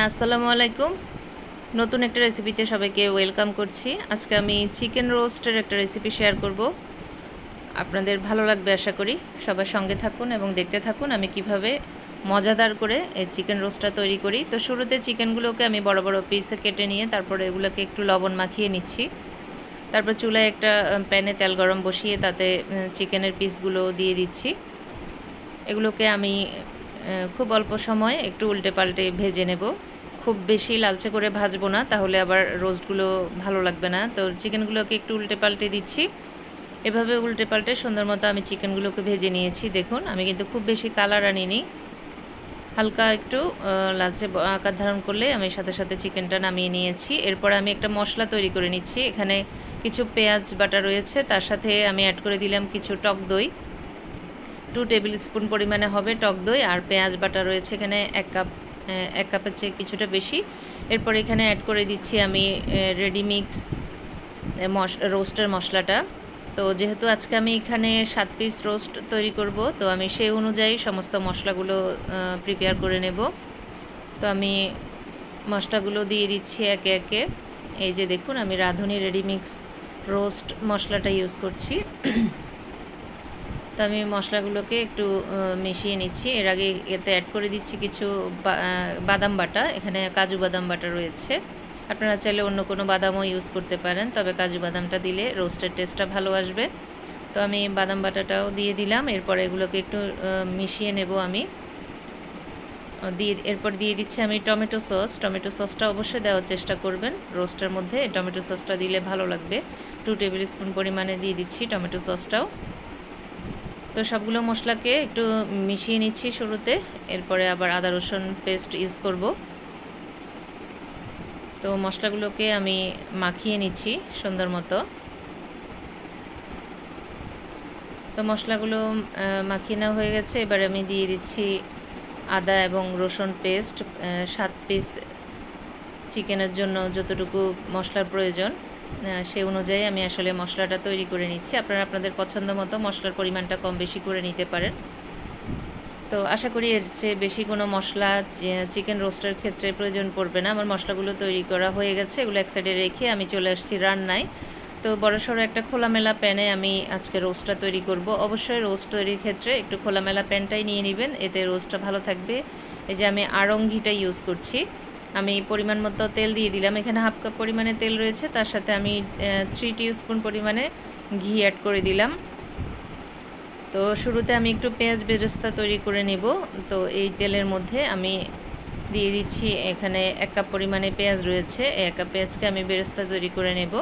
আসসালামু আলাইকুম। নতুন একটা রেসিপিতে সবাইকে ওয়েলকাম করছি। আজকে আমি চিকেন রোস্টের একটা রেসিপি শেয়ার করব। আপনাদের ভালো লাগবে আশা করি। সবার সঙ্গে থাকুন এবং দেখতে থাকুন আমি কিভাবে মজাদার করে এই চিকেন রোস্টটা তৈরি করি। তো শুরুতে চিকেনগুলোকে আমি বড় বড় পিসে কেটে নিয়ে তারপরে এগুলোকে একটু লবণ মাখিয়ে নিচ্ছি। তারপর চুলায় একটা প্যানে তেল গরম বসিয়ে তাতে চিকেনের পিসগুলো দিয়ে দিচ্ছি। এগুলোকে আমি খুব অল্প সময় একটু উল্টে পাল্টে ভেজে নেব। খুব বেশি লালচে করে ভাজবো না, তাহলে আবার রোস্টগুলো ভালো লাগবে না। তো চিকেনগুলোকে একটু উল্টে পাল্টে দিচ্ছি। এভাবে উল্টে পাল্টে সুন্দর মতো আমি চিকেনগুলোকে ভেজে নিয়েছি। দেখুন আমি কিন্তু খুব বেশি কালার আনিনি, হালকা একটু লালচে আকার ধারণ করলে আমি সাথে সাথে চিকেনটা নামিয়ে নিয়েছি। এরপর আমি একটা মশলা তৈরি করে নিচ্ছি। এখানে কিছু পেঁয়াজ বাটা রয়েছে, তার সাথে আমি অ্যাড করে দিলাম কিছু টক দই, 2 টেবিল স্পুন পরিমাণে হবে টক দই, আর পেঁয়াজ বাটা রয়েছে এখানে এক কাপের চেয়ে কিছুটা বেশি। এরপর এখানে অ্যাড করে দিচ্ছি আমি রেডি মিক্স রোস্টের মশলাটা। তো যেহেতু আজকে আমি এখানে 7 পিস রোস্ট তৈরি করব, তো আমি সেই অনুযায়ী সমস্ত মশলাগুলো প্রিপেয়ার করে নেব। তো আমি মশলাগুলো দিয়ে দিচ্ছি একে একে। এই যে দেখুন আমি রাঁধুনি রেডি মিক্স রোস্ট মশলাটা ইউজ করছি। তো আমি মশলাগুলোকে একটু মিশিয়ে নিচ্ছি। এর আগে এতে অ্যাড করে দিচ্ছি কিছু বাদাম বাটা। এখানে কাজু বাদাম বাটা রয়েছে, আপনারা চাইলে অন্য কোনো বাদামও ইউজ করতে পারেন, তবে কাজু বাদামটা দিলে রোস্টের টেস্টটা ভালো আসবে। তো আমি বাদাম বাটাটাও দিয়ে দিলাম। এরপর এগুলোকে একটু মিশিয়ে নেব আমি। এরপর দিয়ে দিচ্ছি আমি টমেটো সস। টমেটো সসটা অবশ্যই দেওয়ার চেষ্টা করবেন রোস্টের মধ্যে, টমেটো সসটা দিলে ভালো লাগবে। 2 টেবিল স্পুন পরিমাণে দিয়ে দিচ্ছি টমেটো সসটাও। তো সবগুলো মশলাকে একটু মিশিয়ে নিচ্ছি শুরুতে, এরপরে আবার আদা রসুন পেস্ট ইউজ করব। তো মশলাগুলোকে আমি মাখিয়ে নিচ্ছি সুন্দর মতো। তো মশলাগুলো মাখিয়ে নেওয়া হয়ে গেছে। এবারে আমি দিয়ে দিচ্ছি আদা এবং রসুন পেস্ট। 7 পিস চিকেনের জন্য যতটুকু মশলার প্রয়োজন সেই অনুযায়ী আমি আসলে মশলাটা তৈরি করে নিচ্ছি। আপনারা আপনাদের পছন্দ মতো মশলার পরিমাণটা কম বেশি করে নিতে পারেন। তো আশা করি এর চেয়ে বেশি কোনো মশলা চিকেন রোস্টের ক্ষেত্রে প্রয়োজন পড়বে না। আমার মশলাগুলো তৈরি করা হয়ে গেছে, এগুলো এক সাইডে রেখে আমি চলে আসছি রান্নায়। তো বড়সড় একটা খোলামেলা প্যানে আমি আজকে রোস্টটা তৈরি করব। অবশ্যই রোস্ট তৈরির ক্ষেত্রে একটু খোলামেলা প্যানটাই নিয়ে নেবেন, এতে রোস্টটা ভালো থাকবে। এই যে আমি আড়ং ঘিটা ইউজ করছি। আমি পরিমাণ মতো তেল দিয়ে দিলাম, এখানে হাফ কাপ পরিমাণে তেল রয়েছে, তার সাথে আমি 3 টিস্পুন পরিমাণে ঘি অ্যাড করে দিলাম। তো শুরুতে আমি একটু পেঁয়াজ বেরেস্তা তৈরি করে নেব। তো এই তেলের মধ্যে আমি দিয়ে দিচ্ছি, এখানে 1 কাপ পরিমাণে পেঁয়াজ রয়েছে, 1 কাপ পেঁয়াজকে আমি বেরেস্তা তৈরি করে নেব।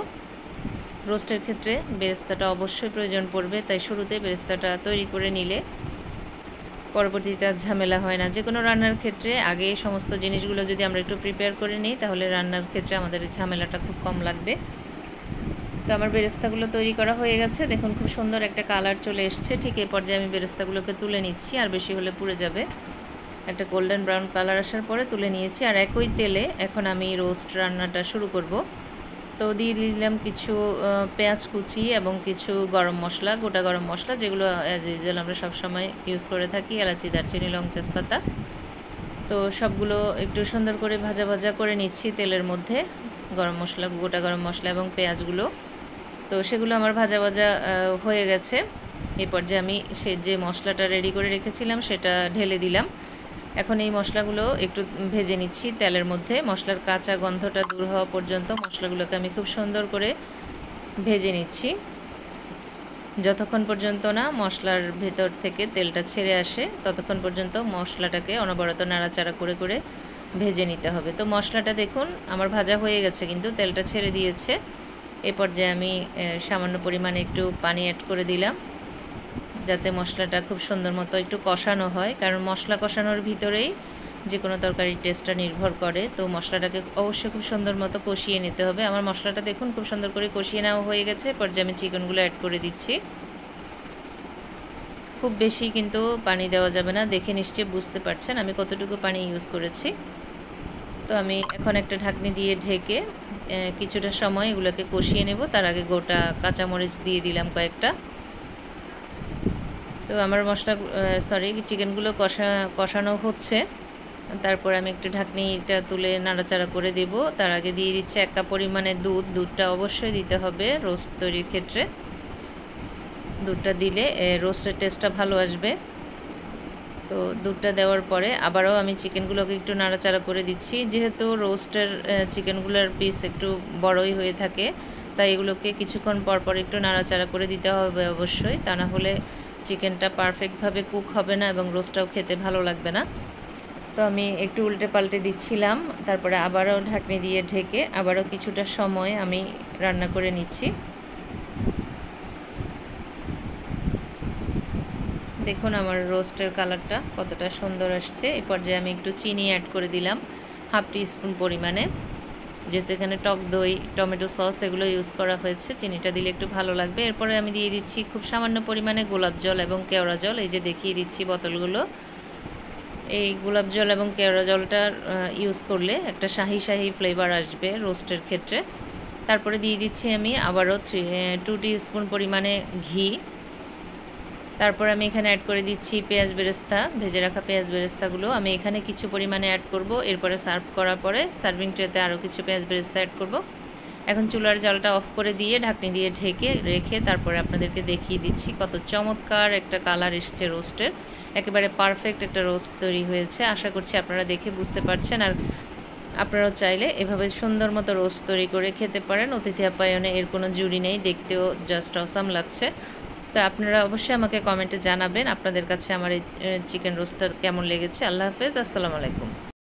রোস্টের ক্ষেত্রে বেরেস্তাটা অবশ্যই প্রয়োজন পড়বে, তাই শুরুতে বেরেস্তাটা তৈরি করে নিলে পরবর্তীতে আর ঝামেলা হয় না। যে কোনো রান্নার ক্ষেত্রে আগে সমস্ত জিনিসগুলো যদি আমরা একটু প্রিপেয়ার করে নিই, তাহলে রান্নার ক্ষেত্রে আমাদের ঝামেলাটা খুব কম লাগবে। তো আমার বেরেস্তাগুলো তৈরি করা হয়ে গেছে, দেখুন খুব সুন্দর একটা কালার চলে এসছে। ঠিক এই পর্যায়ে আমি বেরেস্তাগুলোকে তুলে নিচ্ছি, আর বেশি হলে পুড়ে যাবে। একটা গোল্ডেন ব্রাউন কালার আসার পরে তুলে নিয়েছি। আর একই তেলে এখন আমি রোস্ট রান্নাটা শুরু করব। তো দিয়ে দিলাম কিছু পেঁয়াজ কুচি এবং কিছু গরম মশলা, গোটা গরম মশলা, যেগুলো অ্যাজ ইউজুয়াল আমরা সবসময় ইউজ করে থাকি, এলাচি, দারচিনি, লং, তেজপাতা। তো সবগুলো একটু সুন্দর করে ভাজা ভাজা করে নিচ্ছি তেলের মধ্যে, গরম মশলা, গোটা গরম মশলা এবং পেঁয়াজগুলো। তো সেগুলো আমার ভাজা ভাজা হয়ে গেছে। এই পর্যায়ে আমি যে মশলাটা রেডি করে রেখেছিলাম সেটা ঢেলে দিলাম। এখন এই মশলাগুলো একটু ভেজে নিচ্ছি তেলের মধ্যে। মশলার কাঁচা গন্ধটা দূর হওয়া পর্যন্ত মশলাগুলোকে আমি খুব সুন্দর করে ভেজে নিচ্ছি, যতক্ষণ পর্যন্ত না মশলার ভেতর থেকে তেলটা ছেড়ে আসে ততক্ষণ পর্যন্ত মশলাটাকে অনবরত নাড়াচাড়া করে করে ভেজে নিতে হবে। তো মশলাটা দেখুন আমার ভাজা হয়ে গেছে, কিন্তু তেলটা ছেড়ে দিয়েছে। এ পর্যায়ে আমি সামান্য পরিমাণে একটু পানি অ্যাড করে দিলাম, যাতে মশলাটা খুব সুন্দর মতো একটু কষানো হয়, কারণ মশলা কষানোর ভিতরেই যে কোনো তরকারির টেস্টটা নির্ভর করে। তো মশলাটাকে অবশ্যই খুব সুন্দর মতো কষিয়ে নিতে হবে। আমার মশলাটা দেখুন খুব সুন্দর করে কষিয়ে নেওয়া হয়ে গেছে। পর্যায়ে আমি চিকেনগুলো অ্যাড করে দিচ্ছি। খুব বেশি কিন্তু পানি দেওয়া যাবে না, দেখে নিশ্চয়ই বুঝতে পারছেন আমি কতটুকু পানি ইউজ করেছি। তো আমি এখন একটা ঢাকনি দিয়ে ঢেকে কিছুটা সময় এগুলোকে কষিয়ে নেব। তার আগে গোটা কাঁচামরিচ দিয়ে দিলাম কয়েকটা। তো আমার চিকেনগুলো কষানো হচ্ছে। তারপর আমি একটু ঢাকনিটা তুলে নাড়াচাড়া করে দেব। তার আগে দিয়ে দিচ্ছি 1 কাপ পরিমাণে দুধ। দুধটা অবশ্যই দিতে হবে রোস্ট তৈরির ক্ষেত্রে। দুধটা দিলে রোস্টের টেস্টটা ভালো আসবে। তো দুধটা দেওয়ার পরে আবারও আমি চিকেনগুলোকে একটু নাড়াচাড়া করে দিচ্ছি। যেহেতু রোস্টের চিকেনগুলোর পিস একটু বড়ই হয়ে থাকে, তাই এগুলোকে কিছুক্ষণ পর পর একটু নাড়াচাড়া করে দিতে হবে অবশ্যই। তা না হলে চিকেনটা পারফেক্টভাবে কুক হবে না এবং রোস্টটাও খেতে ভালো লাগবে না। তো আমি একটু উল্টে পাল্টে দিচ্ছিলাম। তারপরে আবারও ঢাকনি দিয়ে ঢেকে আবারও কিছুটা সময় আমি রান্না করে নিচ্ছি। দেখুন আমার রোস্টের কালারটা কতটা সুন্দর আসছে। এই পর্যায়ে আমি একটু চিনি অ্যাড করে দিলাম 1/2 টিস্পুন পরিমাণে। যেহেতু এখানে টক দই, টমেটো সস এগুলো ইউজ করা হয়েছে, চিনিটা দিলে একটু ভালো লাগবে। এরপরে আমি দিয়ে দিচ্ছি খুব সামান্য পরিমাণে গোলাপ জল এবং কেওড়া জল। এই যে দেখিয়ে দিচ্ছি বোতলগুলো। এই গোলাপ জল এবং কেওড়া জলটা ইউজ করলে একটা শাহি শাহি ফ্লেভার আসবে রোস্টের ক্ষেত্রে। তারপরে দিয়ে দিচ্ছি আমি আবারও 2 টিস্পুন পরিমাণে ঘি। তারপর আমি এখানে অ্যাড করে দিচ্ছি পেঁয়াজ বেরেস্তা, ভেজে রাখা পেঁয়াজ বেরেস্তাগুলো আমি এখানে কিছু পরিমাণে অ্যাড করব। এরপরে সার্ভ করার পরে সার্ভিং ট্রেতে আরও কিছু পেঁয়াজ বেরেস্তা অ্যাড করব। এখন চুলার জালটা অফ করে দিয়ে ঢাকনি দিয়ে ঢেকে রেখে তারপরে আপনাদেরকে দেখিয়ে দিচ্ছি কত চমৎকার একটা কালার এসছে রোস্টের। একেবারে পারফেক্ট একটা রোস্ট তৈরি হয়েছে। আশা করছি আপনারা দেখে বুঝতে পারছেন। আর আপনারাও চাইলে এভাবে সুন্দর মতো রোস্ট তৈরি করে খেতে পারেন। অতিথি আপ্যায়নে এর কোনো জুড়ি নেই, দেখতেও জাস্ট অসাম লাগছে। তো আপনারা অবশ্যই আমাকে কমেন্টে জানাবেন আপনাদের কাছে আমার এই চিকেন রোস্টটা কেমন লেগেছে। আল্লাহ হাফেজ, আসসালামু আলাইকুম।